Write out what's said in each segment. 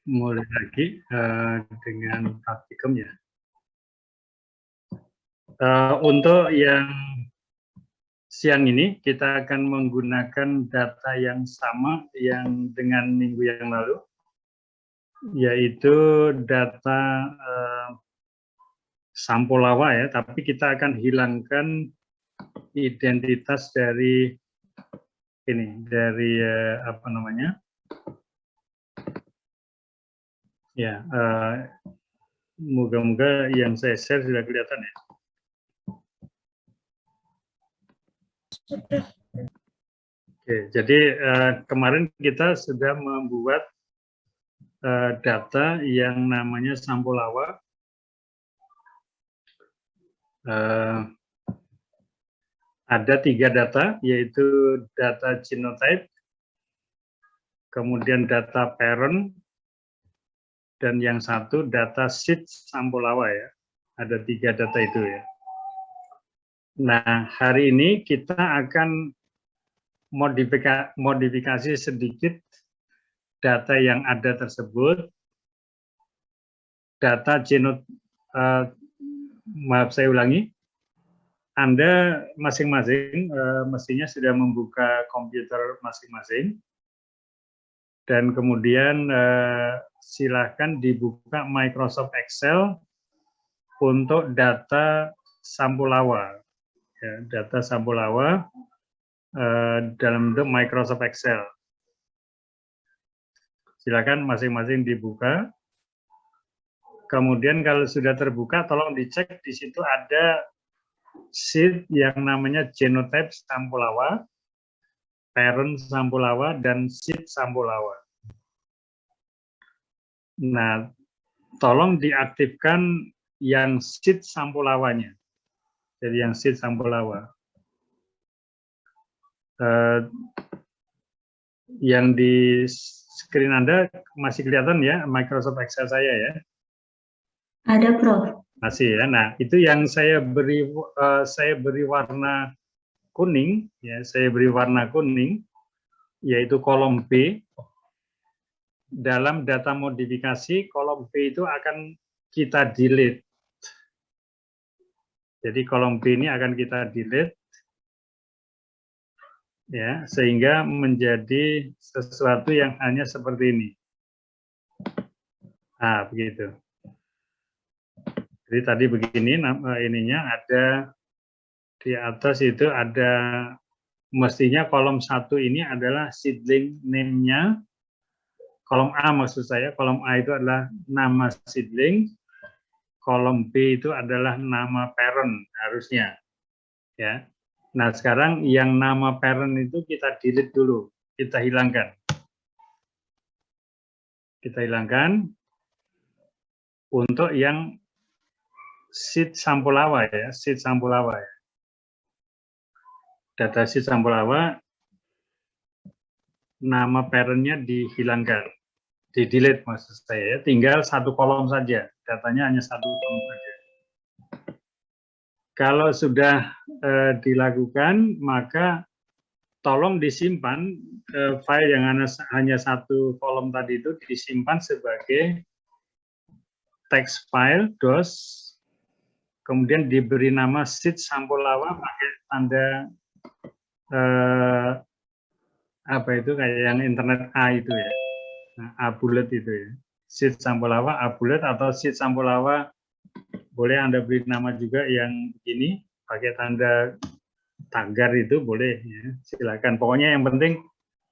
mulai lagi dengan praktikum ya. Untuk yang siang ini kita akan menggunakan data yang sama yang dengan minggu yang lalu, yaitu data Sampolawa ya, tapi kita akan hilangkan identitas dari ini, dari apa namanya? Ya, moga-moga yang saya share sudah kelihatan ya. Oke, jadi kemarin kita sudah membuat data yang namanya Sampolawa. Ada 3 data, yaitu data genotype, kemudian data parent, dan yang satu data seed Sampolawa ya. Ada 3 data itu ya. Nah, hari ini kita akan modifikasi sedikit data yang ada tersebut. Data maaf saya ulangi, Anda masing-masing mestinya sudah membuka komputer masing-masing, dan kemudian silakan dibuka Microsoft Excel untuk data Sampolawa, ya, data Sampolawa dalam bentuk Microsoft Excel. Silakan masing-masing dibuka. Kemudian kalau sudah terbuka, tolong dicek di situ ada sheet yang namanya genotype Sampolawa, parent Sampolawa, dan seed Sampolawa. Nah, tolong diaktifkan yang seed Sampolawanya. Jadi yang seed Sampolawa. Yang di screen Anda masih kelihatan ya Microsoft Excel saya ya? Ada, Prof. Masih ya. Nah, itu yang saya beri warna kuning ya, saya beri warna kuning yaitu kolom B. Dalam data modifikasi kolom B itu akan kita delete. Jadi kolom B ini akan kita delete ya, sehingga menjadi sesuatu yang hanya seperti ini. Nah, begitu. Jadi tadi begini ininya ada di atas itu ada mestinya kolom 1 ini adalah seedling name-nya. Kolom A maksud saya, kolom A itu adalah nama seedling, kolom B itu adalah nama parent harusnya. Ya. Nah, sekarang yang nama parent itu kita delete dulu, kita hilangkan. Kita hilangkan untuk yang seed Sampolawa ya, seed Sampolawa ya. Data seed Sampolawa, nama parentnya dihilangkan, di delete maksud saya, tinggal 1 kolom saja, datanya hanya 1 kolom saja. Kalau sudah dilakukan, maka tolong disimpan file yang hanya 1 kolom tadi itu disimpan sebagai text file DOS, kemudian diberi nama seed Sampolawa pakai tanda apa itu kayak yang internet A itu ya, nah, A bulat itu ya, seed Sampolawa A bulat atau seed Sampolawa boleh Anda beri nama juga yang begini pakai tanda tagar itu boleh ya, silakan. Pokoknya yang penting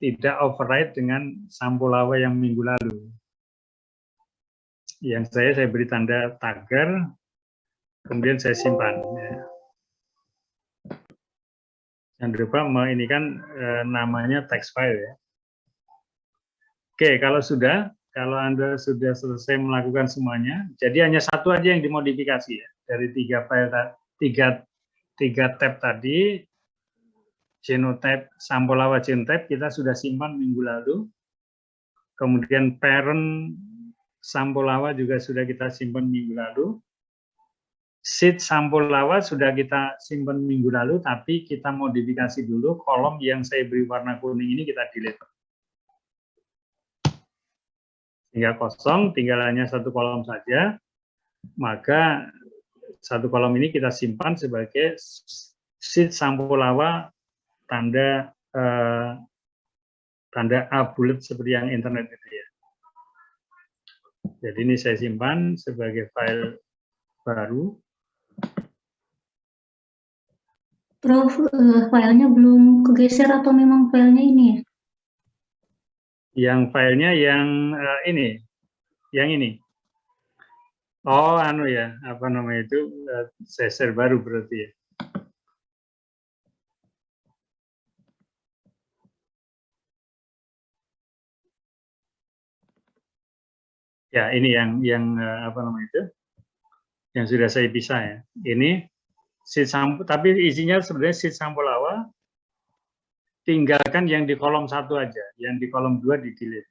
tidak override dengan Sampolawa yang minggu lalu. Yang saya beri tanda tagar, kemudian saya simpan. Ya. Jangan lupa ini kan namanya text file ya. Oke, kalau Anda sudah selesai melakukan semuanya, jadi hanya 1 aja yang dimodifikasi ya. Dari 3 file, 3 tab tadi, genotype, Sampolawa genotype kita sudah simpan minggu lalu. Kemudian parent Sampolawa juga sudah kita simpan minggu lalu. Seed Sampolawa sudah kita simpan minggu lalu, tapi kita modifikasi dulu kolom yang saya beri warna kuning ini kita delete. Sehingga kosong, tinggal hanya satu kolom saja, maka satu kolom ini kita simpan sebagai sheet Sampulawa tanda tanda A bulat seperti yang internet itu ya. Jadi ini saya simpan sebagai file baru. Prof, filenya belum kegeser atau memang filenya ini ya? Yang filenya yang ini, yang ini. Oh, anu ya, apa namanya itu, saya share baru berarti ya. Ya, ini yang apa namanya itu, yang sudah saya pisah ya. Ini sheet sampul, tapi isinya sebenarnya sheet Sampulawa. Tinggalkan yang di kolom 1 aja, yang di kolom 2 di delete.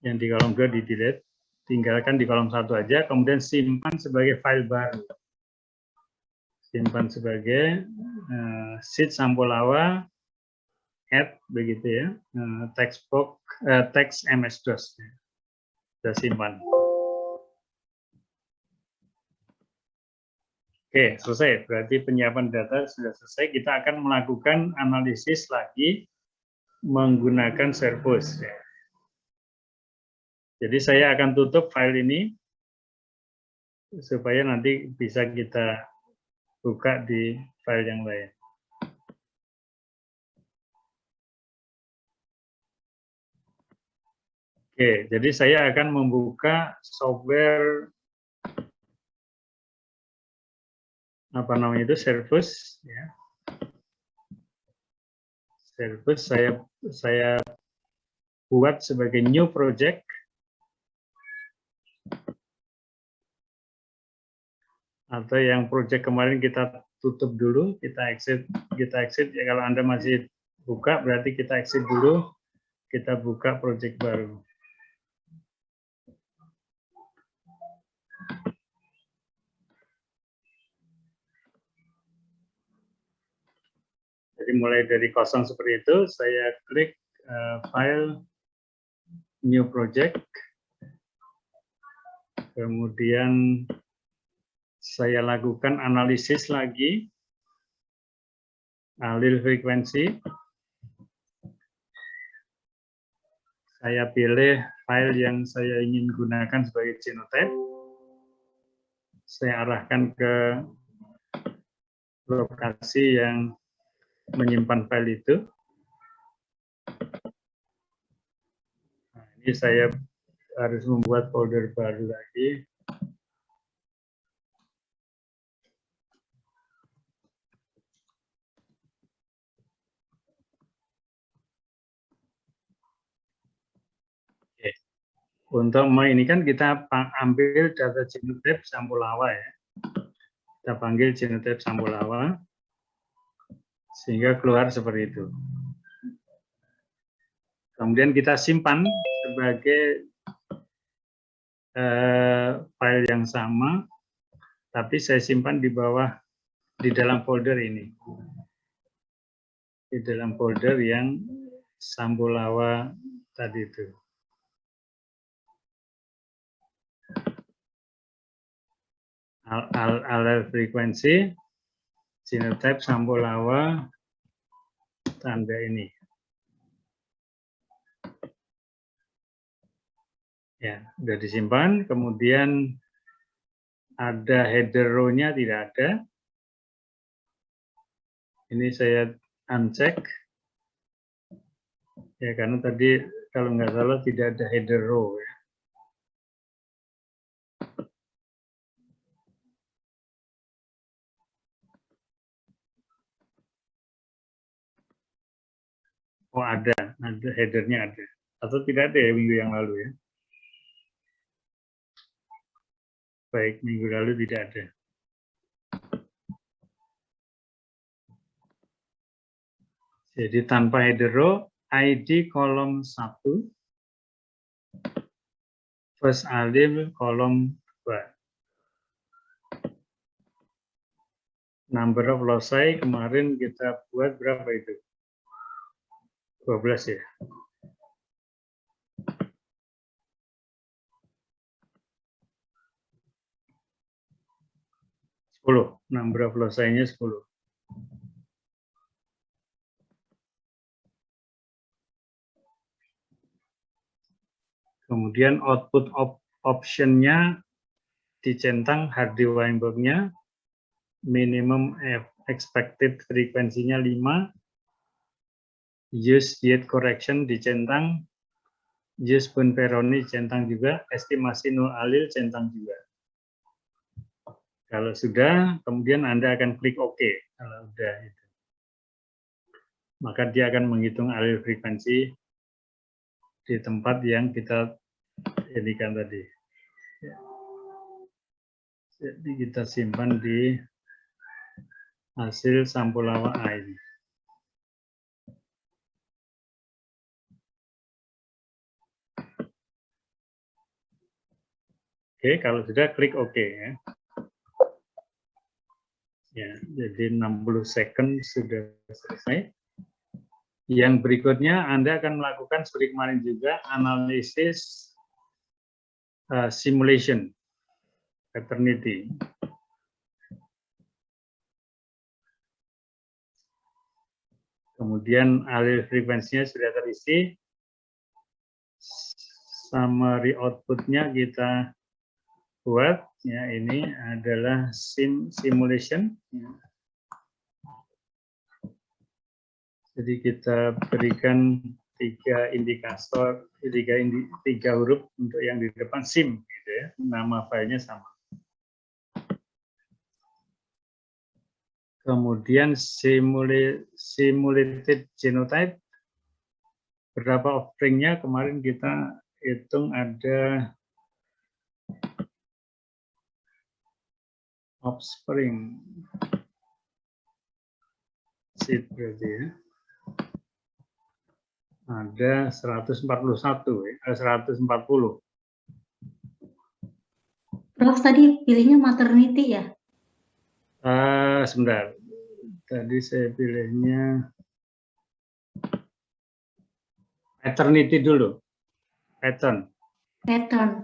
Yang di kolom 2 di delete, tinggalkan di kolom 1 aja, kemudian simpan sebagai file baru. Simpan sebagai sheet Sampulawa add begitu ya, textbook text MS-DOS. Sudah simpan. Oke, selesai. Berarti penyiapan data sudah selesai. Kita akan melakukan analisis lagi menggunakan Servus. Jadi saya akan tutup file ini supaya nanti bisa kita buka di file yang lain. Oke, jadi saya akan membuka software apa namanya itu, Servus ya. Servus saya buat sebagai new project. Atau yang project kemarin kita tutup dulu, kita exit ya. Kalau Anda masih buka berarti kita exit dulu, kita buka project baru. Jadi mulai dari kosong seperti itu, saya klik file new project, kemudian saya lakukan analisis lagi, allele frekuensi. Saya pilih file yang saya ingin gunakan sebagai genotype. Saya arahkan ke lokasi yang menyimpan file itu. Nah, ini saya harus membuat folder baru lagi. Oke. Untuk ini kan kita ambil data genotype Sampulawa ya. Kita panggil genotype Sampulawa sehingga keluar seperti itu. Kemudian kita simpan sebagai file yang sama, tapi saya simpan di bawah, di dalam folder ini. Di dalam folder yang Sampulawa tadi itu. Allele frekuensi, genotype Sampulawa, tanda ini. Ya, sudah disimpan. Kemudian ada header row-nya, tidak ada. Ini saya uncheck. Ya, karena tadi kalau nggak salah tidak ada header row. Ya. Oh, ada headernya ada. Atau tidak ada ya minggu yang lalu ya. Baik, minggu lalu tidak ada. Jadi tanpa header row, ID kolom 1, first allele kolom 2. Number of loci kemarin kita buat berapa itu? 12 ya. 10. Number of loci-nya 10. Kemudian output option-nya dicentang Hardy Weinberg-nya, minimum expected frekuensinya 5, use diet correction dicentang, use Bun-Perroni dicentang juga, estimasi null alil centang juga. Kalau sudah, kemudian Anda akan klik OK. Kalau sudah itu, maka dia akan menghitung alil frekuensi di tempat yang kita jadikan tadi. Jadi kita simpan di hasil sampul lawak A ini. Oke, kalau sudah klik OK ya. Ya, jadi 60 second sudah selesai. Yang berikutnya Anda akan melakukan seperti kemarin juga analisis simulation paternity. Kemudian alil frekuensinya sudah terisi. Summary output-nya kita buat, ya ini adalah simulation. Jadi kita berikan 3 indikator, 3 huruf untuk yang di depan sim, gitu ya. Nama filenya sama. Kemudian simulated genotype, berapa offspring-nya kemarin kita hitung ada offspring seed berarti ya. Ada 141, 140. Prof, tadi pilihnya maternity ya? Sebentar. Tadi saya pilihnya paternity dulu. Pattern.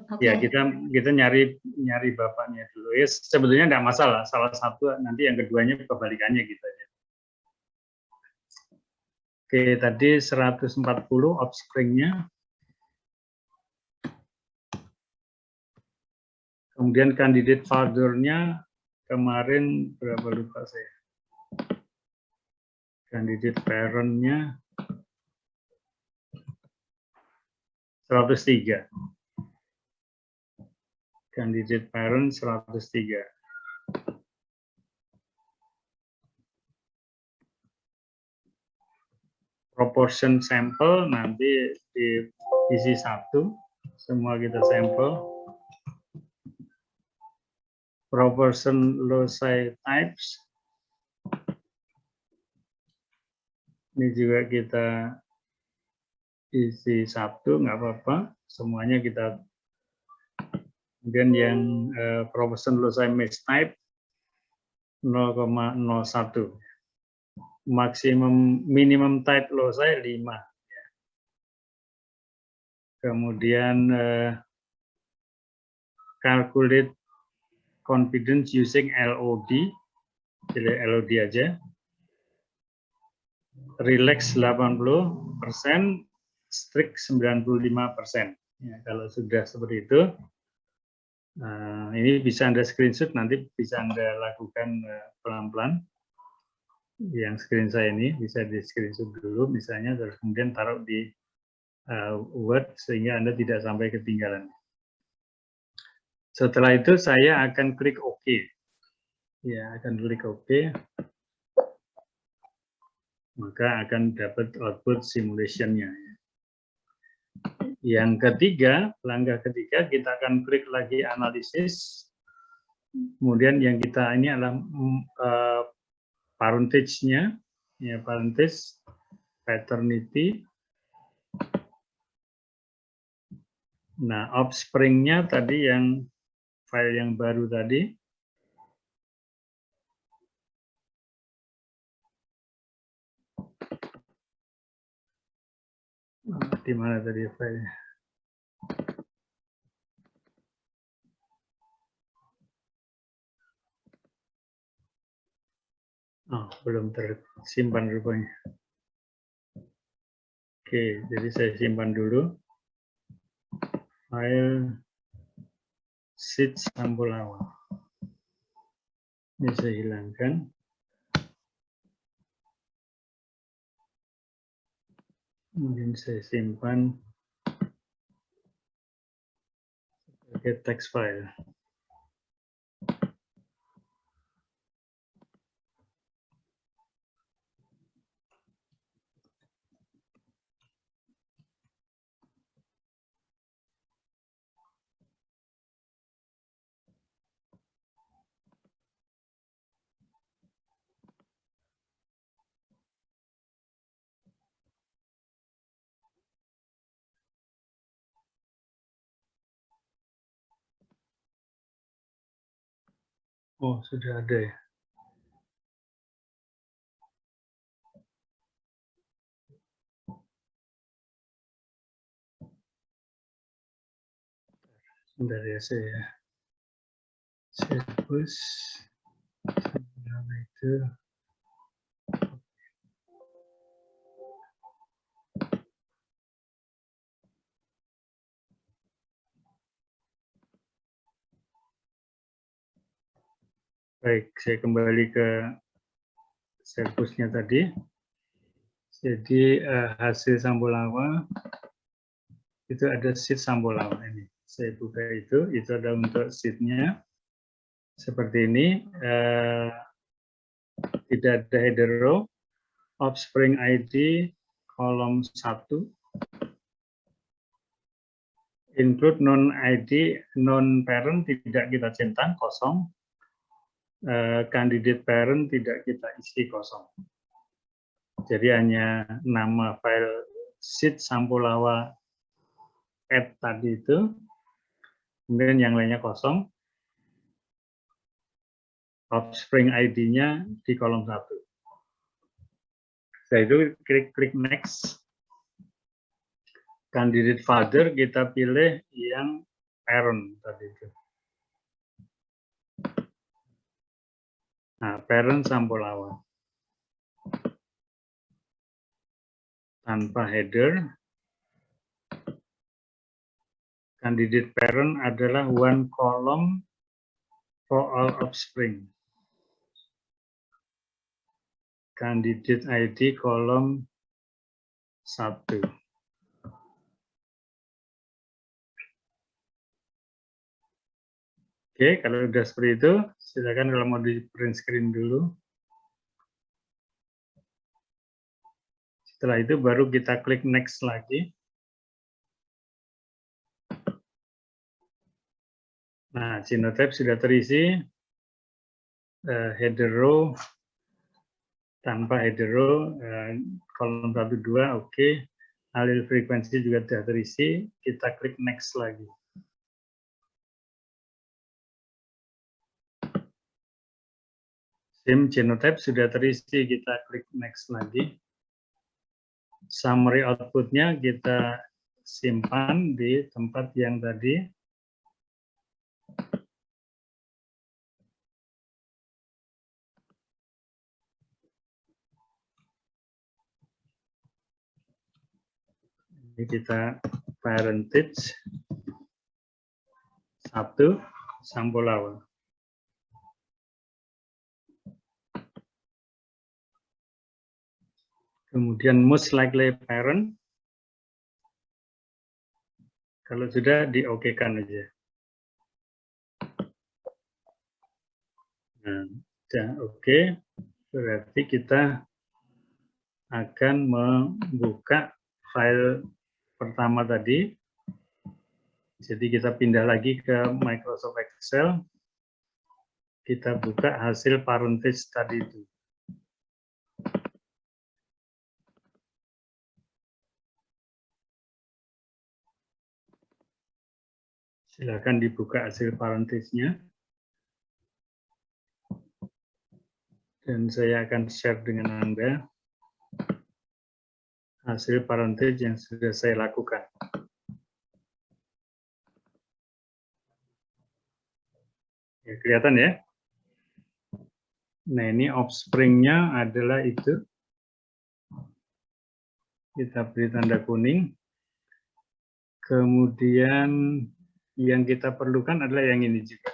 Oke. Ya, kita nyari bapaknya dulu. Ya, sebetulnya enggak masalah. Salah satu nanti yang keduanya kebalikannya gitu aja. Oke, tadi 140 offspring-nya. Kemudian candidate father-nya kemarin berapa lupa saya. Candidate parent-nya 103. Candidate parent 103. Proportion sampel nanti diisi 1, semua kita sampel. Proportion loci types, ini juga kita isi 1, nggak apa-apa, semuanya kita. Kemudian yang proportion loci mixed type 0,01. Minimum type loci 5. Kemudian calculate confidence using LOD, pilih LOD aja. Relax 80%, strict 95%. Ya, kalau sudah seperti itu, ini bisa Anda screenshot, nanti bisa Anda lakukan pelan-pelan. Yang screen saya ini bisa di screenshot dulu misalnya, terus kemudian taruh di Word sehingga Anda tidak sampai ketinggalan. Setelah itu saya akan klik OK. Ya, akan klik OK. Maka akan dapat output simulation-nya. Yang ketiga, langkah ketiga, kita akan klik lagi analisis. Kemudian yang kita ini adalah parentage-nya, ya parentage, paternity. Nah, offspring-nya tadi yang file yang baru tadi. Di mana tadi file-nya? Oh, belum tersimpan rupanya. Oke, jadi saya simpan dulu. File sheet sampul awal. Ini saya hilangkan. Kemudian saya simpan sebagai text file. Oh, sudah ada ya. Sebentar ya, saya hapus. Itu. Baik, saya kembali ke servusnya tadi. Jadi hasil sampul awal itu ada sheet sampul awal ini. Saya buka itu ada untuk sheet-nya seperti ini. Tidak ada header row, offspring ID kolom 1, include non ID non parent tidak kita centang kosong, candidate parent tidak kita isi kosong. Jadi hanya nama file sheet sampul awal add tadi itu, kemudian yang lainnya kosong, offspring ID-nya di kolom 1. Setelah itu klik next. Candidate father kita pilih yang parent tadi itu. Nah, parent sampul awal. Tanpa header. Candidate parent adalah one column for all offspring. Candidate ID kolom 1. Oke, kalau sudah seperti itu, silakan kalau mau di print screen dulu. Setelah itu baru kita klik next lagi. Nah, genotype sudah terisi. Header row tanpa header row, kolom 1, 2, oke. Allele frekuensi juga sudah terisi. Kita klik next lagi. Sim genotype sudah terisi, kita klik next lagi. Summary output-nya kita simpan di tempat yang tadi. Ini kita parentage 1 sampul awal. Kemudian most likely parent. Kalau sudah di-oke-kan aja. Nah, sudah oke. Berarti kita akan membuka file pertama tadi. Jadi kita pindah lagi ke Microsoft Excel. Kita buka hasil parentage tadi itu. Silakan dibuka hasil parentage-nya. Dan saya akan share dengan Anda hasil parentage yang sudah saya lakukan. Ya, kelihatan ya? Nah, ini offspring-nya adalah itu. Kita beri tanda kuning. Kemudian yang kita perlukan adalah yang ini juga.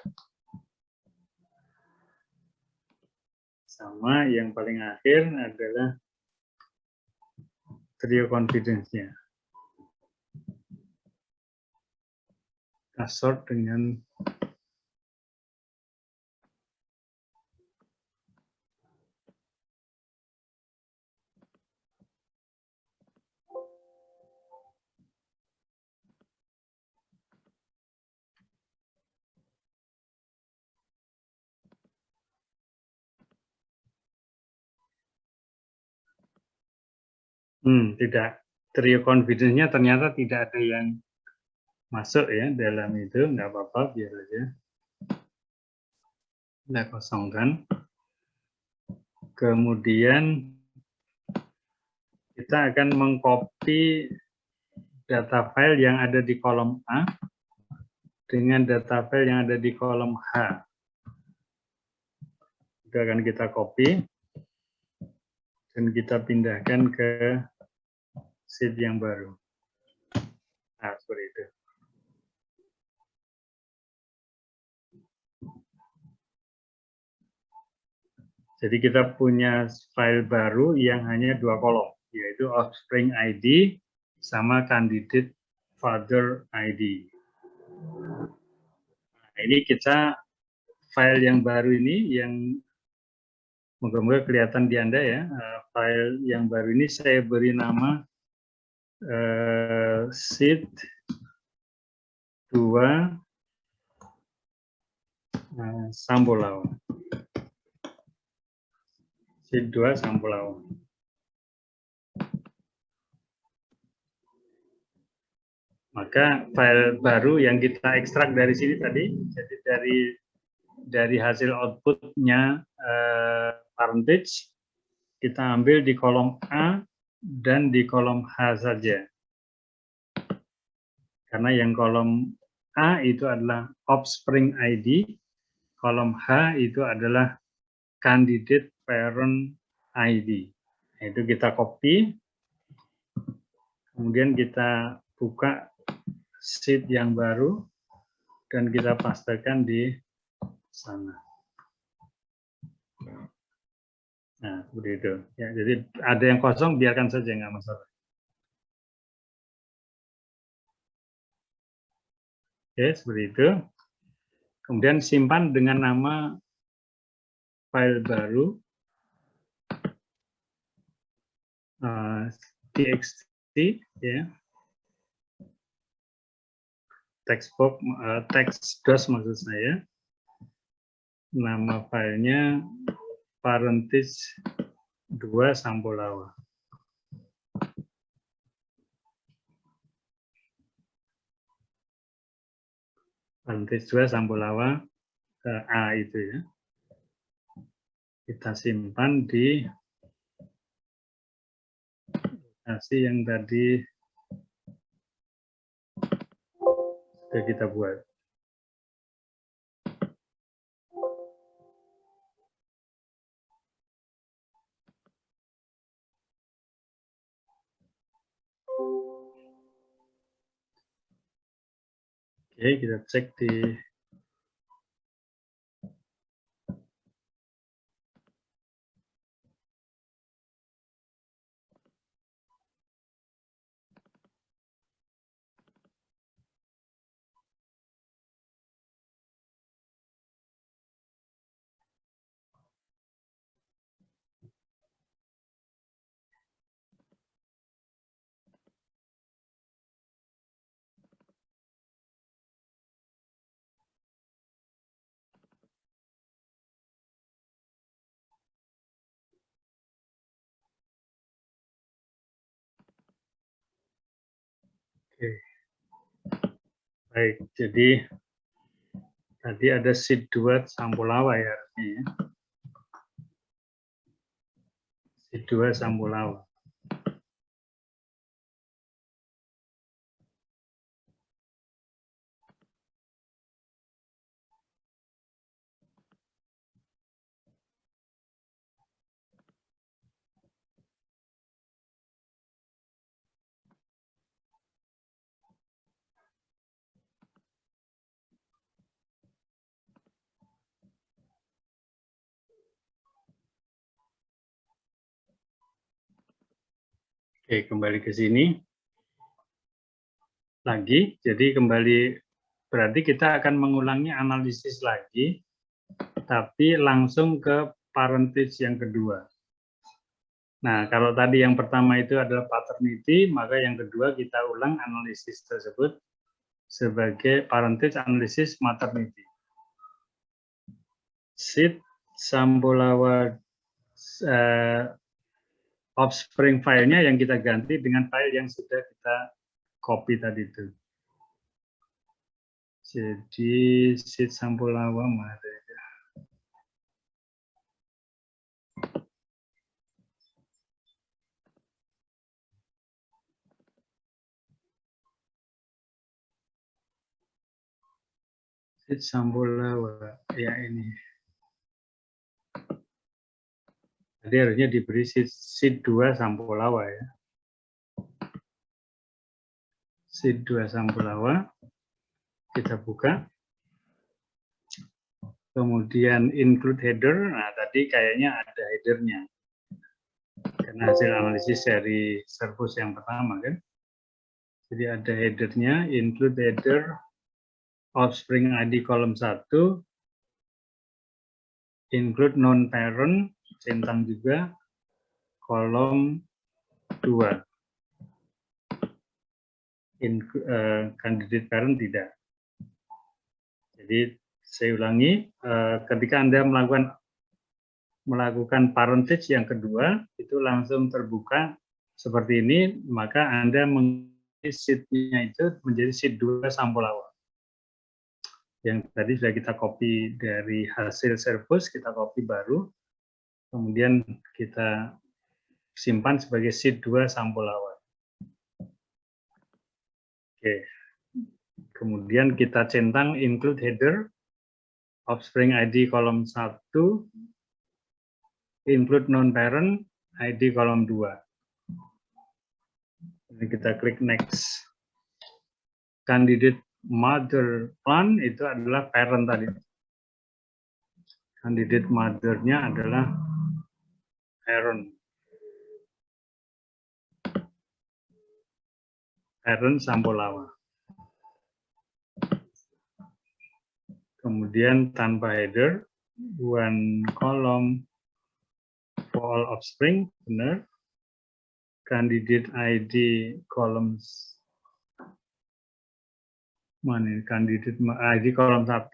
Sama yang paling akhir adalah trio confidence-nya. Kita sort dengan tidak. Trio confidence-nya ternyata tidak ada yang masuk ya dalam itu, nggak apa-apa, biar aja. Kita kosongkan. Kemudian kita akan mengcopy data file yang ada di kolom A dengan data file yang ada di kolom H. Itu akan kita copy dan kita pindahkan ke sheet yang baru. Nah, seperti itu. Jadi kita punya file baru yang hanya 2 kolom, yaitu offspring ID sama candidate father ID. Nah, ini kita file yang baru ini yang moga-moga kelihatan di Anda ya. File yang baru ini saya beri nama sheet 2 Sambolao. Sheet 2 Sambolao. Maka file baru yang kita ekstrak dari sini tadi, jadi dari hasil outputnya parentage, kita ambil di kolom A dan di kolom H saja. Karena yang kolom A itu adalah offspring ID, kolom H itu adalah candidate parent ID. Nah, itu kita copy, kemudian kita buka sheet yang baru dan kita pastekan di sana. Nah, seperti itu. Ya, jadi ada yang kosong, biarkan saja, nggak masalah. Oke, seperti itu. Kemudian simpan dengan nama file baru txt, ya. Textbox, text.dos maksud saya. Nama filenya parentage 2 Sampolawa. Parentage 2 Sampolawa A itu ya. Kita simpan di lokasi yang tadi sudah kita buat. Oke, kita cek di oke. Baik, jadi tadi ada sheet 2 Sampolawa ya artinya. Sheet 2 Sampolawa. Oke, kembali ke sini lagi. Jadi kembali, berarti kita akan mengulangi analisis lagi, tapi langsung ke parentage yang kedua. Nah, kalau tadi yang pertama itu adalah paternity, maka yang kedua kita ulang analisis tersebut sebagai parentage analisis maternity. Seed Sambolawa offspring filenya yang kita ganti dengan file yang sudah kita copy tadi itu. Jadi seed Sambolawa mana? Seed Sambolawa ya ini. Jadi harusnya diberi seed 2 Sambolawa ya. Seed 2 Sambolawa. Kita buka. Kemudian include header. Nah, tadi kayaknya ada headernya. Karena hasil analisis dari servus yang pertama kan. Jadi ada headernya, include header offspring ID kolom 1, include non-parent, centang juga, kolom 2. Candidate parent tidak. Jadi saya ulangi, ketika Anda melakukan parentage yang kedua, itu langsung terbuka seperti ini, maka Anda mengisi sheet-nya itu menjadi sheet 2 sampel awal. Yang tadi sudah kita copy dari hasil servus, kita copy baru, kemudian kita simpan sebagai sheet 2 sampel awal. Oke. Kemudian kita centang include header, offspring ID kolom 1, include non-parent, ID kolom 2. Ini kita klik next. Candidate mother plant itu adalah parent tadi. Candidate mother-nya adalah parent. Parent Sambolawa. Kemudian tanpa header, one column for all offspring, benar. Candidate ID columns, mana ini? Candidate ID kolom 1.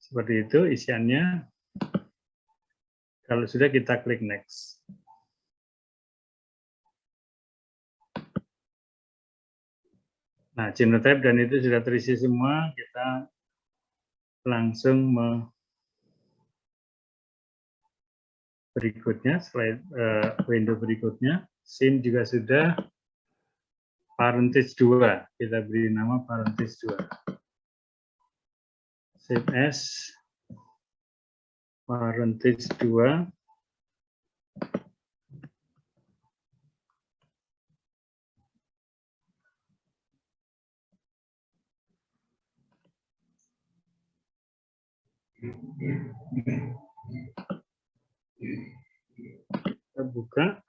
Seperti itu isiannya. Kalau sudah kita klik next. Nah, genotype dan itu sudah terisi semua, kita langsung berikutnya, slide window berikutnya, SIM juga sudah, parentage 2, kita beri nama parentage 2. Save as, parentage 2, kita buka,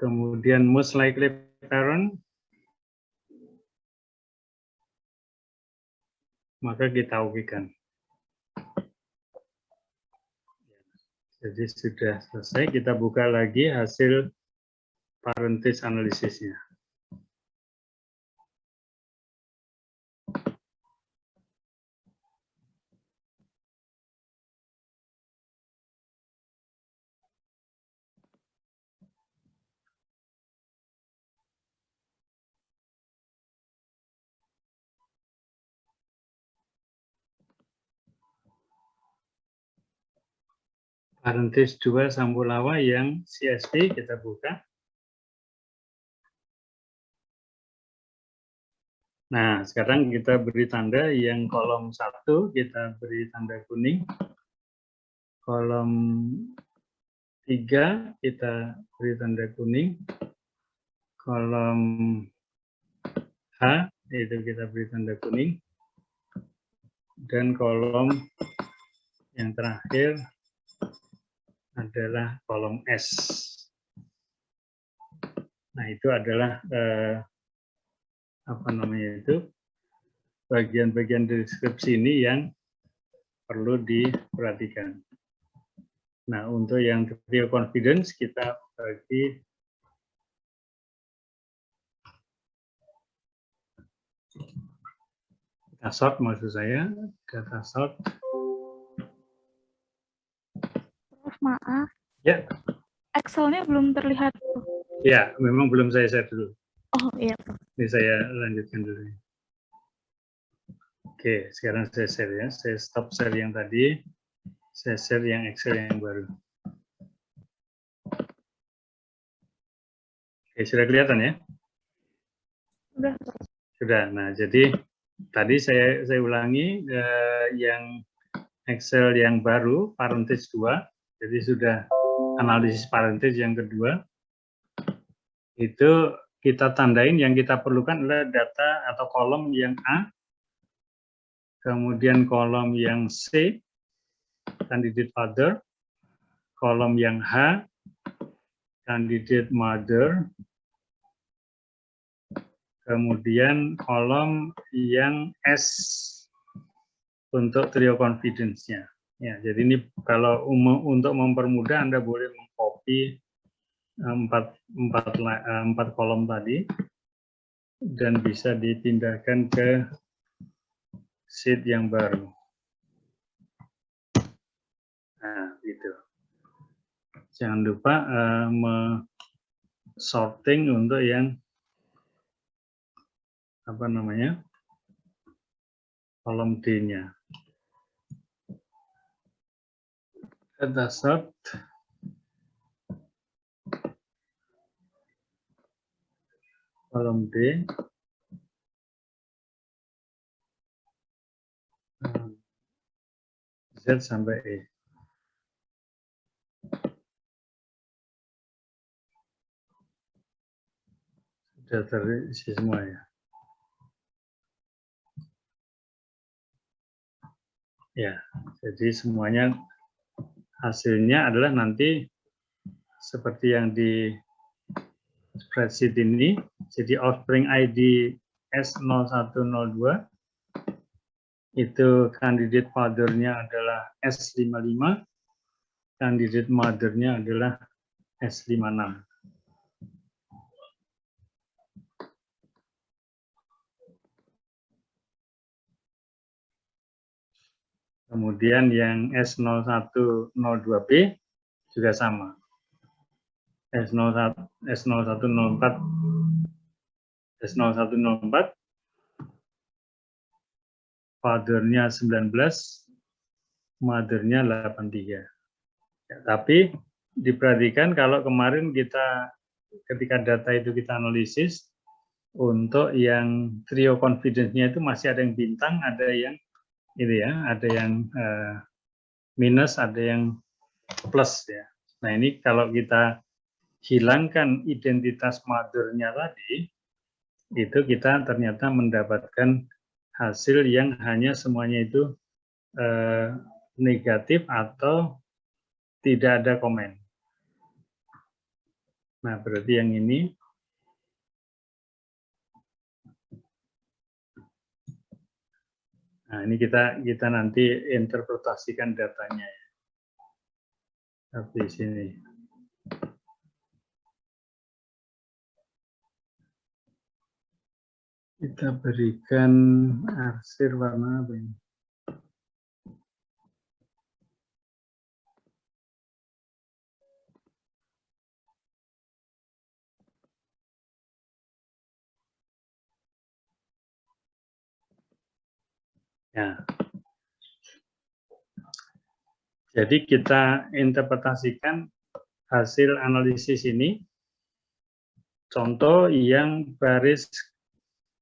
kemudian most likely parent, maka kita ubikan. Jadi sudah selesai, kita buka lagi hasil parentage analisisnya. Parentage 2 Sambolawa yang CSV kita buka. Nah, sekarang kita beri tanda yang kolom 1 kita beri tanda kuning. Kolom 3 kita beri tanda kuning. Kolom H itu kita beri tanda kuning. Dan kolom yang terakhir adalah kolom S. Nah, itu adalah apa namanya itu, bagian-bagian deskripsi ini yang perlu diperhatikan. Nah, untuk yang trio confidence kita bagi data sort, maksud saya data sort. Prof, maaf. Ya. Excel-nya belum terlihat. Ya, memang belum saya share dulu. Oh iya, Prof. Ini saya lanjutkan dulu. Oke, sekarang saya share ya. Saya stop share yang tadi. Saya share yang Excel yang baru. Oke, sudah kelihatan ya? Sudah. Sudah. Nah, jadi tadi saya ulangi yang Excel yang baru, parentage 2. Jadi sudah analisis parentage yang kedua. Itu kita tandain yang kita perlukan adalah data atau kolom yang A, kemudian kolom yang C, candidate father, kolom yang H, candidate mother, kemudian kolom yang S untuk trio confidence-nya. Ya, jadi ini kalau untuk mempermudah Anda boleh mengcopy empat kolom tadi dan bisa dipindahkan ke sheet yang baru. Nah, gitu. Jangan lupa sorting untuk yang apa namanya, kolom D-nya. Data sort kolom D, Z sampai E. Sudah terisi semua ya. Ya, jadi semuanya hasilnya adalah nanti seperti yang di spreadsheet ini. Jadi offspring ID S0102 itu candidate father-nya adalah S55, candidate mother-nya adalah S56. Kemudian yang S0102B juga sama. S0104 father-nya 19, mother-nya 83. Ya, tapi diperhatikan kalau kemarin kita ketika data itu kita analisis, untuk yang trio confidence-nya itu masih ada yang bintang, ada yang ini ya, ada yang minus, ada yang plus ya. Nah, ini kalau kita hilangkan identitas mother-nya tadi, itu kita ternyata mendapatkan hasil yang hanya semuanya itu negatif atau tidak ada komen. Nah, berarti yang ini kita nanti interpretasikan datanya ya. Tapi di sini kita berikan arsir warna apa ini? Ya. Jadi kita interpretasikan hasil analisis ini. Contoh yang baris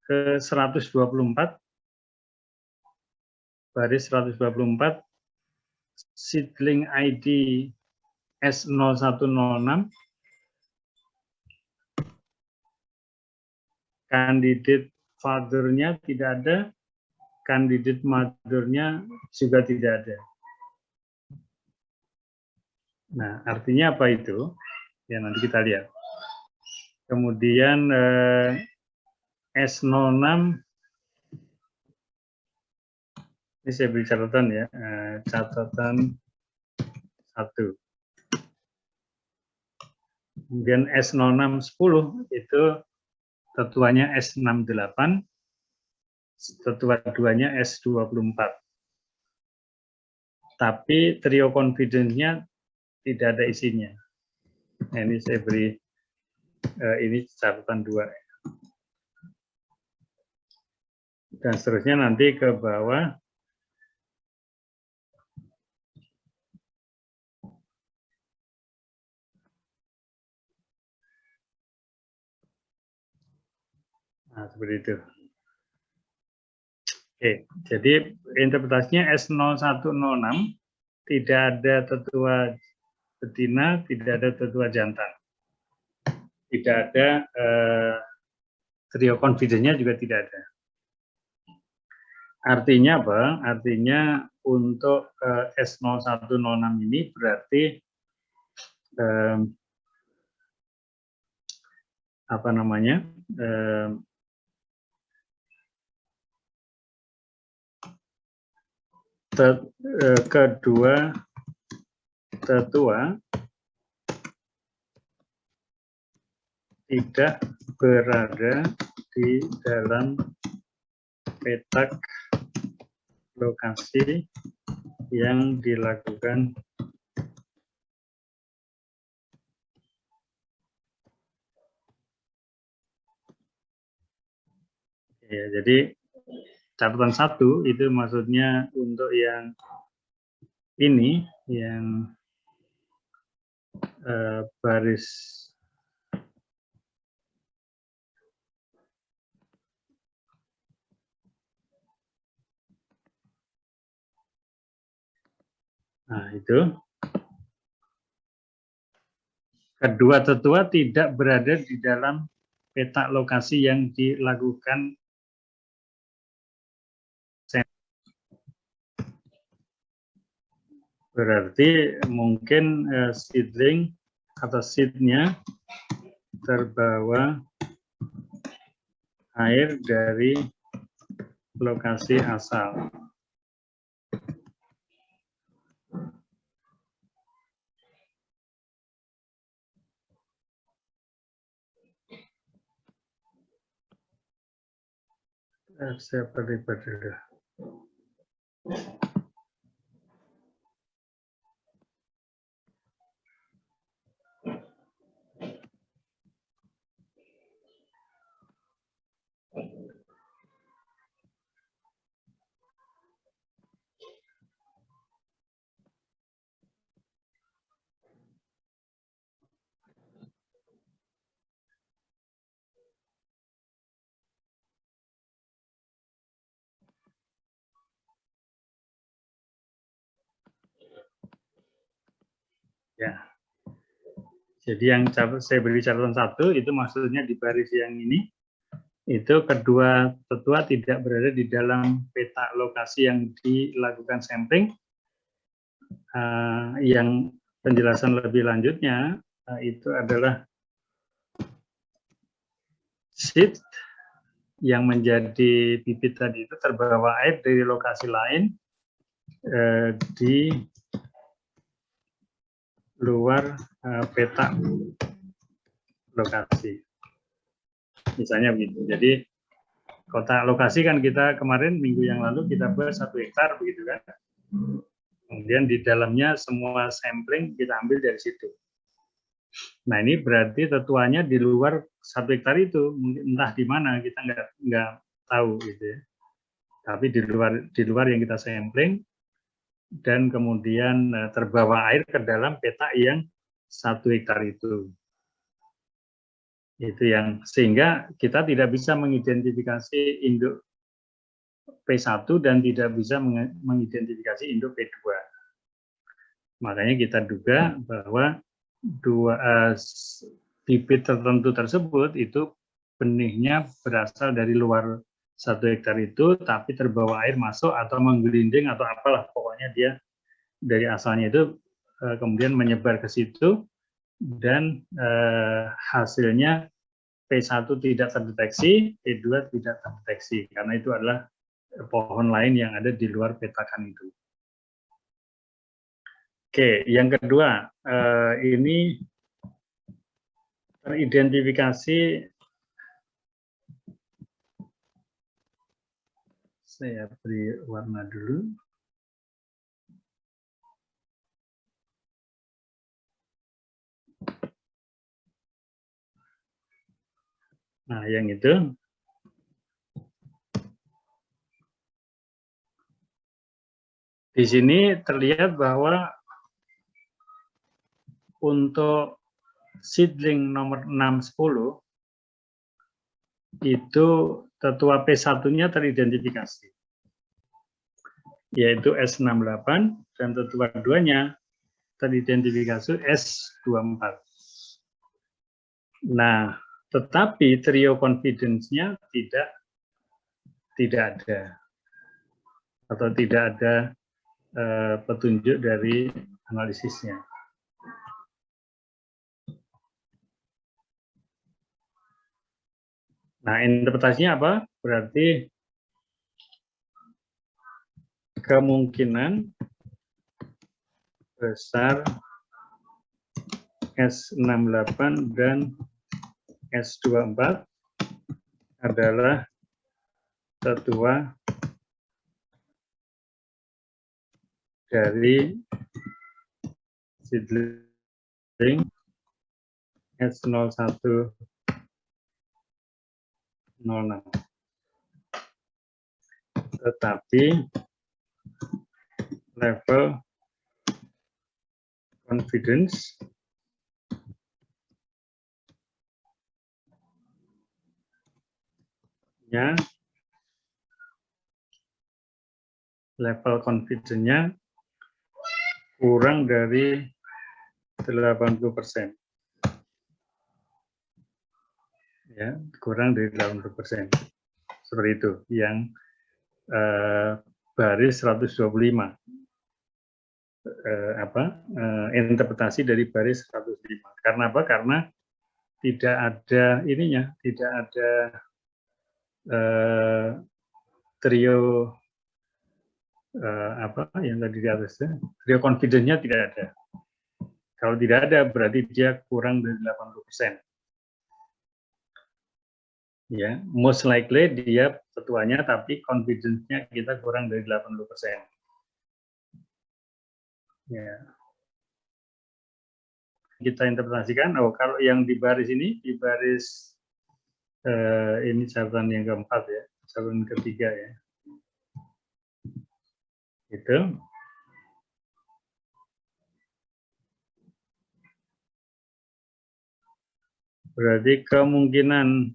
ke 124, baris 124, seedling ID S0106, candidate father-nya tidak ada, candidate mother-nya juga tidak ada. Nah, artinya apa itu? Ya, nanti kita lihat. Kemudian S06, ini saya beri catatan ya, catatan 1. Kemudian S0610 itu tetuanya S68, tetua 2-nya S24. Tapi trio confidence-nya tidak ada isinya. Nah, ini saya beri ini catatan 2. Dan seterusnya nanti ke bawah. Nah, seperti itu. Oke, jadi interpretasinya S0106 tidak ada tetua betina, tidak ada tetua jantan. Tidak ada trio confidence-nya juga tidak ada. Artinya apa? Artinya untuk S0106 ini berarti apa namanya? Kedua tetua tidak berada di dalam petak lokasi yang dilakukan ya. Jadi catatan 1 itu maksudnya untuk yang ini, yang baris nah itu kedua tetua tidak berada di dalam petak lokasi yang dilakukan berarti mungkin seedling atau seednya terbawa air dari lokasi asal. Saya perlibat dulu. Ya. Jadi yang saya beri catatan 1 itu maksudnya di baris yang ini itu kedua tetua tidak berada di dalam peta lokasi yang dilakukan sampling. Yang penjelasan lebih lanjutnya itu adalah seed yang menjadi bibit tadi itu terbawa air dari lokasi lain di luar peta lokasi. Misalnya begitu. Jadi kotak lokasi kan kita kemarin minggu yang lalu kita bahas 1 hektar begitu kan. Kemudian di dalamnya semua sampling kita ambil dari situ. Nah ini berarti tetuanya di luar 1 hektar itu, mungkin entah di mana kita nggak tahu gitu ya. Tapi di luar yang kita sampling dan kemudian terbawa air ke dalam petak yang 1 hektar itu. Itu yang sehingga kita tidak bisa mengidentifikasi induk P1 dan tidak bisa mengidentifikasi induk P2. Makanya kita duga bahwa bibit tertentu tersebut itu benihnya berasal dari luar 1 hektar itu, tapi terbawa air masuk atau menggelinding atau apalah, pokoknya dia dari asalnya itu kemudian menyebar ke situ dan hasilnya P1 tidak terdeteksi, P2 tidak terdeteksi, karena itu adalah pohon lain yang ada di luar petakan itu. Oke, yang kedua, ini teridentifikasi, saya beri warna dulu. Nah, yang itu. Di sini terlihat bahwa untuk seedling nomor 610 itu tetua P1-nya teridentifikasi, yaitu S68, dan tetua 2-nya teridentifikasi S24. Nah, tetapi trio confidence-nya tidak ada, atau tidak ada petunjuk dari analisisnya. Nah, interpretasinya apa? Berarti kemungkinan besar S68 dan S24 adalah tetua dari seedling S0106. Tetapi level confidence confidence-nya kurang dari 80%. Ya, kurang dari 80%. Seperti itu, yang baris 125. Interpretasi dari baris 105. Karena apa? Karena tidak ada ininya, tidak ada trio yang tadi di atasnya, trio confidence-nya tidak ada. Kalau tidak ada, berarti dia kurang dari 80%. Ya, most likely dia tetuanya, tapi confidence-nya kita kurang dari 80%. Ya. Kita interpretasikan, kalau yang di baris ini, di baris ini catatan yang keempat ya, catatan ketiga ya. Itu. Berarti kemungkinan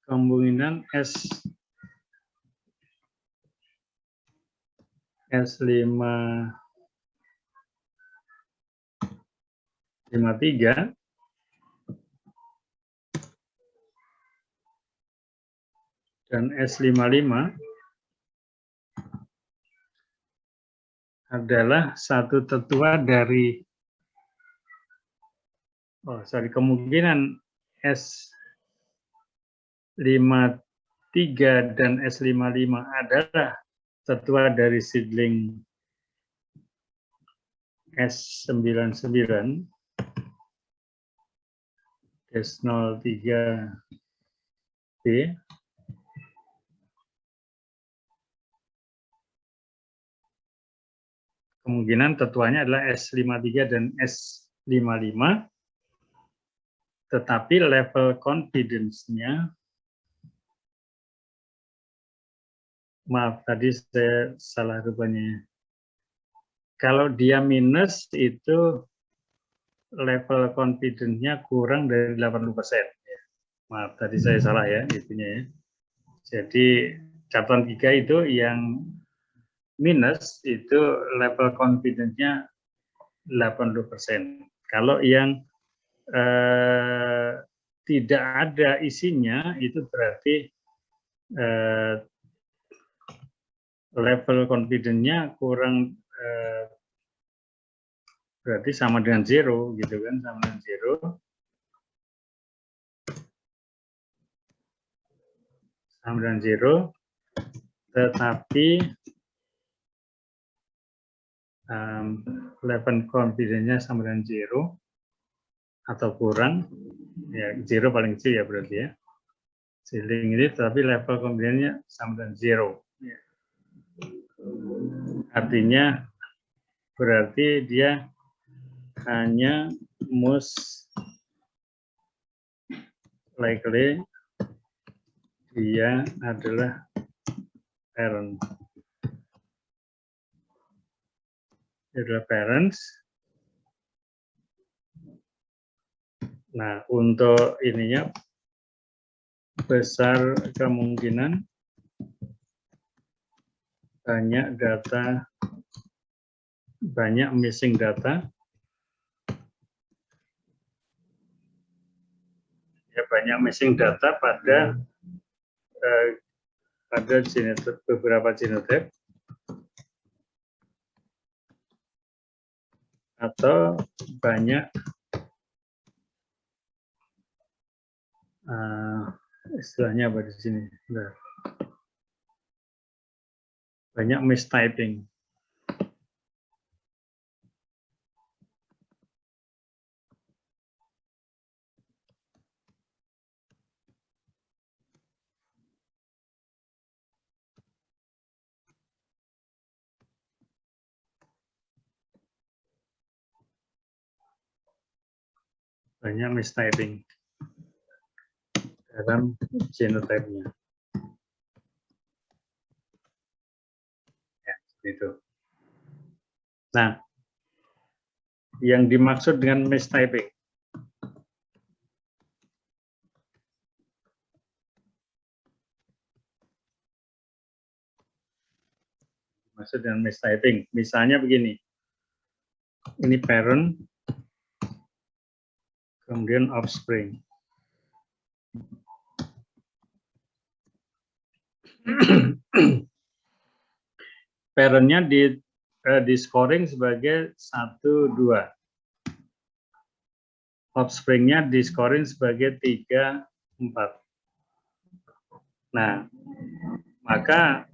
S553 dan S55 adalah satu tetua dari kemungkinan S53 dan S55 adalah tetua dari seedling S99 S03B. Kemungkinan tetuanya adalah S53 dan S55, tetapi level confidence-nya, maaf tadi saya salah rupanya. Kalau dia minus itu level confidence-nya kurang dari 80%. Maaf tadi saya salah ya itunya ya. Jadi catatan 3 itu yang minus itu level confidence-nya 80%. Kalau yang tidak ada isinya itu berarti level confidence-nya kurang berarti sama dengan 0 gitu kan, sama dengan 0. Sama dengan 0, tetapi level confidence-nya sama dengan 0 atau kurang, ya 0 paling kecil ya berarti ya. Ceiling ini, tapi level confidence-nya sama dengan 0. Ya. Artinya berarti dia hanya most likely dia adalah parent. Dia adalah parents. Nah, untuk ininya besar kemungkinan banyak data, banyak missing data. Ya, banyak missing data pada genotype, beberapa genotype atau banyak istilahnya apa di sini? Banyak mistyping. Banyak mistyping dalam genotype-nya. Ya, itu. Nah, yang dimaksud dengan mistyping. Maksud dengan mistyping, misalnya begini. Ini parent, kemudian offspring. Parentnya di scoring sebagai 1, 2. Offspringnya di scoring sebagai 3, 4. Nah, maka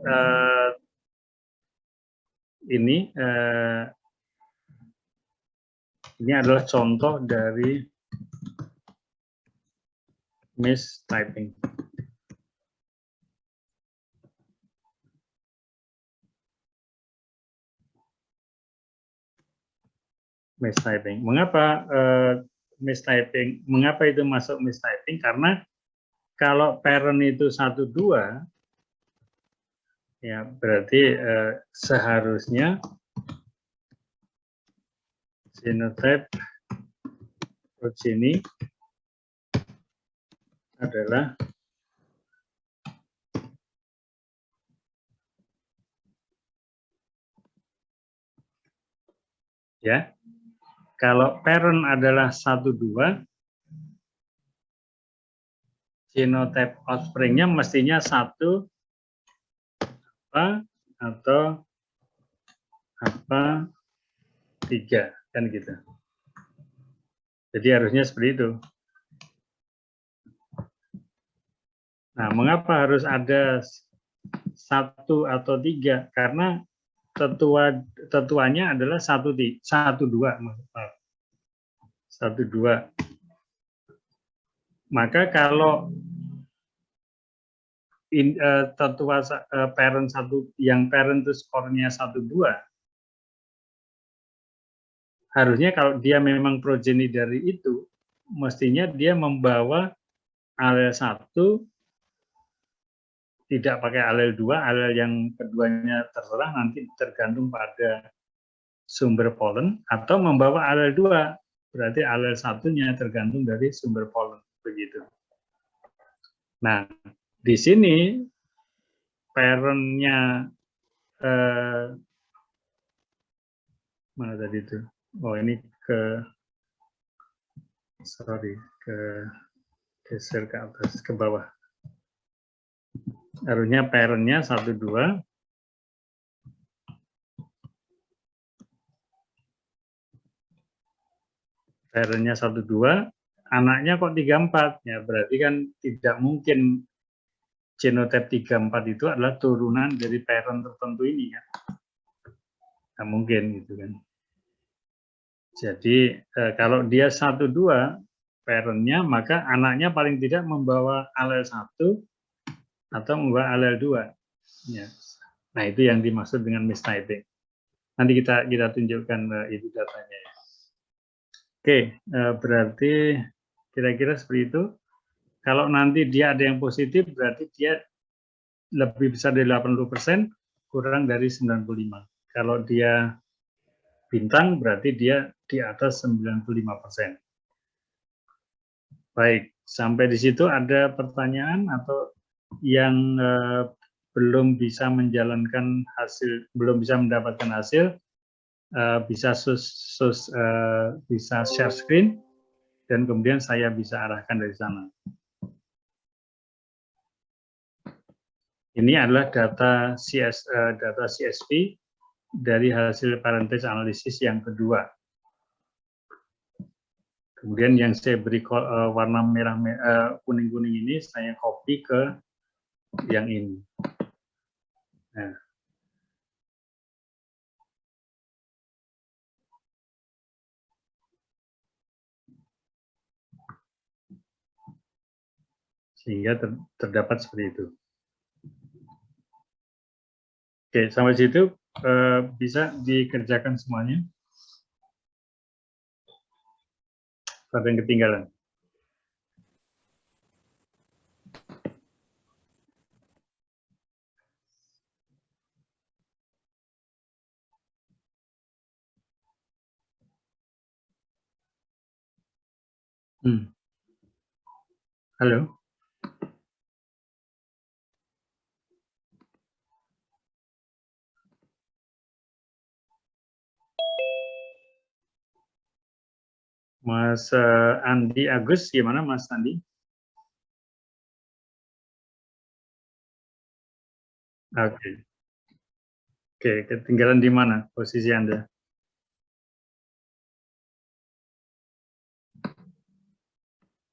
ini adalah contoh dari mistyping. Mistyping. Mengapa mistyping? Mengapa itu masuk mistyping? Karena kalau parent itu 1, 2, ya berarti seharusnya genotype progeny adalah ya. Kalau parent adalah 1, 2, genotype offspringnya mestinya 1 apa atau apa 3 kan gitu. Jadi harusnya seperti itu. Nah, mengapa harus ada 1 atau 3? Karena tetuanya adalah 1, 2, maaf. 1, 2. Maka kalau tetua parent 1 yang parent itu skornya 1, 2, harusnya kalau dia memang progeny dari itu, mestinya dia membawa alel 1, tidak pakai alel 2, alel yang keduanya terserah, nanti tergantung pada sumber polen, atau membawa alel 2, berarti alel 1-nya tergantung dari sumber polen, begitu. Nah, di sini parent-nya mana tadi itu? Oh, ini geser ke atas, ke bawah. Harusnya parent-nya 1, 2. parentnya 1, 2, anaknya kok 3, 4. Ya, berarti kan tidak mungkin genotype 3, 4 itu adalah turunan dari parent tertentu ini kan. Nggak mungkin gitu kan. Jadi kalau dia 1, 2 parentnya, maka anaknya paling tidak membawa alel 1 atau membawa alel 2. Ya. Nah, itu yang dimaksud dengan mistyping. Nanti kita tunjukkan itu datanya. Oke, berarti kira-kira seperti itu. Kalau nanti dia ada yang positif, berarti dia lebih besar dari 80%, kurang dari 95. Kalau dia bintang, berarti dia di atas 95%. Baik, sampai di situ ada pertanyaan atau yang belum bisa menjalankan hasil, belum bisa mendapatkan hasil, bisa bisa share screen dan kemudian saya bisa arahkan dari sana. Ini adalah data CSV dari hasil parentage analisis yang kedua. Kemudian yang saya beri warna merah, kuning-kuning ini saya copy ke yang ini. Nah. Sehingga terdapat seperti itu. Oke, sampai situ bisa dikerjakan semuanya. Ada yang ketinggalan. Halo. Mas Andi Agus, gimana Mas Andi? Oke. Oke, ketinggalan di mana posisi Anda?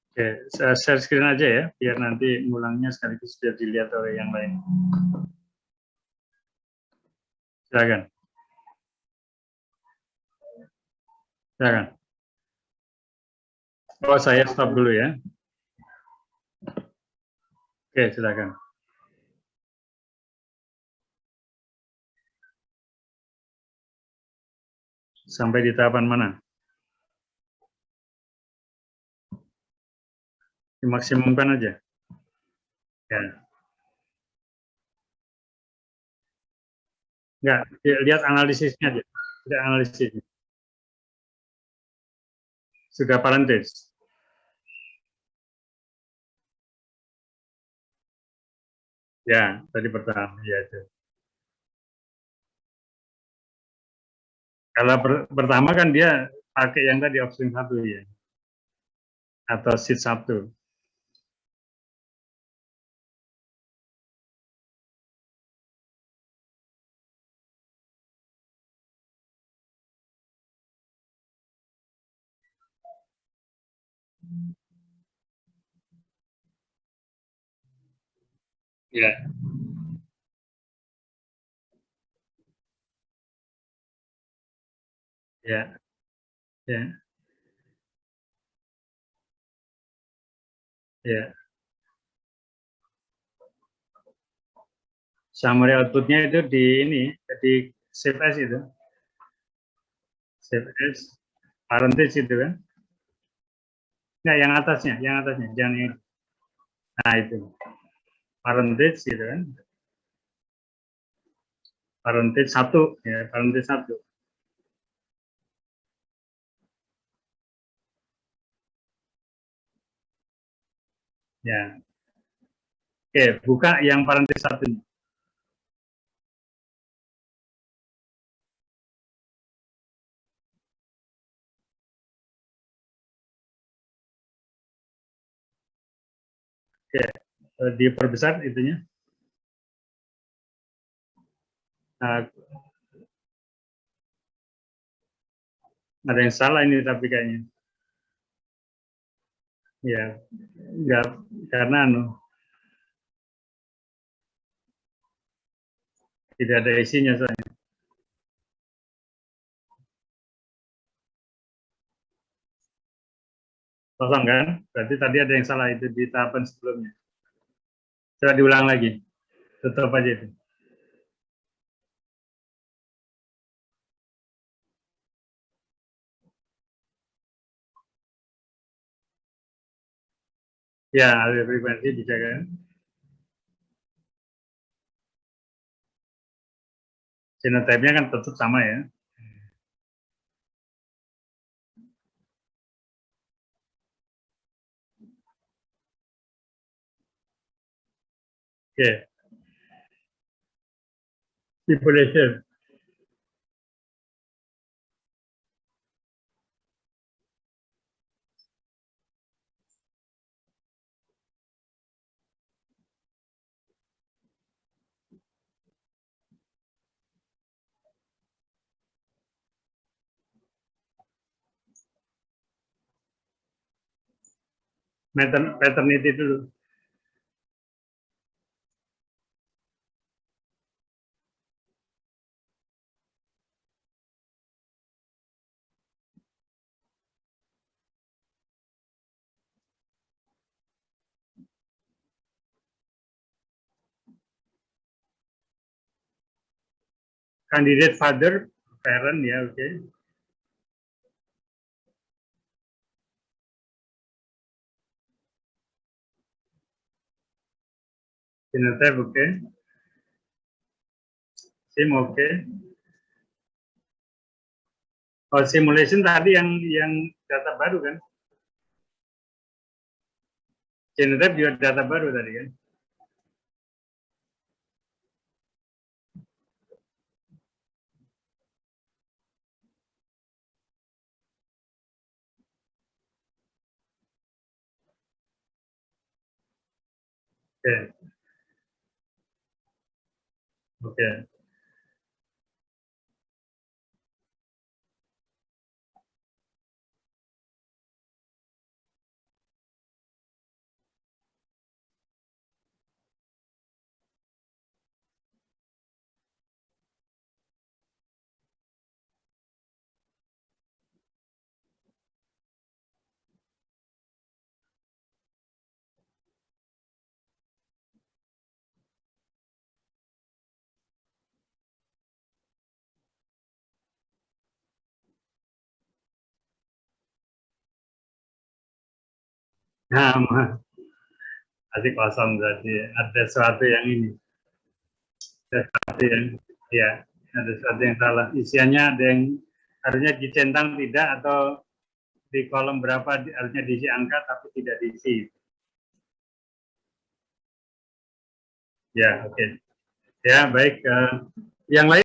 Oke, saya share screen aja ya, biar nanti ngulangnya sekaligus biar dilihat oleh yang lain. Silakan. Silakan. Oh, saya stop dulu ya. Oke, silakan. Sampai di tahapan mana? Dimaksimumkan aja. Ya. Enggak, lihat analisisnya aja. Lihat analisisnya. Sudah parentage. Ya, tadi pertama. Ya, itu. Kalau pertama kan dia pakai yang tadi option 1 ya. Atau sheet 1. Ya. Ya. Ya. Ya. Summary output-nya itu di ini, di save as itu. Save as parentage itu kan. Enggak, yang atasnya, jangan yang. Nah, itu. Parentage gitu kan. Parentage 1 ya, parentage 1. Ya. Oke, buka yang parentage 1. Oke, diperbesar itunya. Nah, ada yang salah ini tapi kayaknya. Ya, enggak, karena tidak ada isinya soalnya. Kosong kan? Berarti tadi ada yang salah itu di tahapan sebelumnya. Coba diulang lagi. Tutup aja itu. Ya, alih frekuensi bisa kan? Genotype-nya kan tetap sama ya. Oke. Population. Maternity dulu. Candidate father, parent ya, oke. Genotype oke. Sim oke. Oh, simulation tadi yang data baru kan? Genotype juga data baru tadi kan? Oke. Oke. Nah, masih kosong berarti ada sesuatu yang ini. Ada sesuatu yang, ya, ada sesuatu yang salah. Isiannya ada yang harusnya dicentang tidak, atau di kolom berapa harusnya diisi angka tapi tidak diisi. Ya, oke. Ya, baik. Yang lain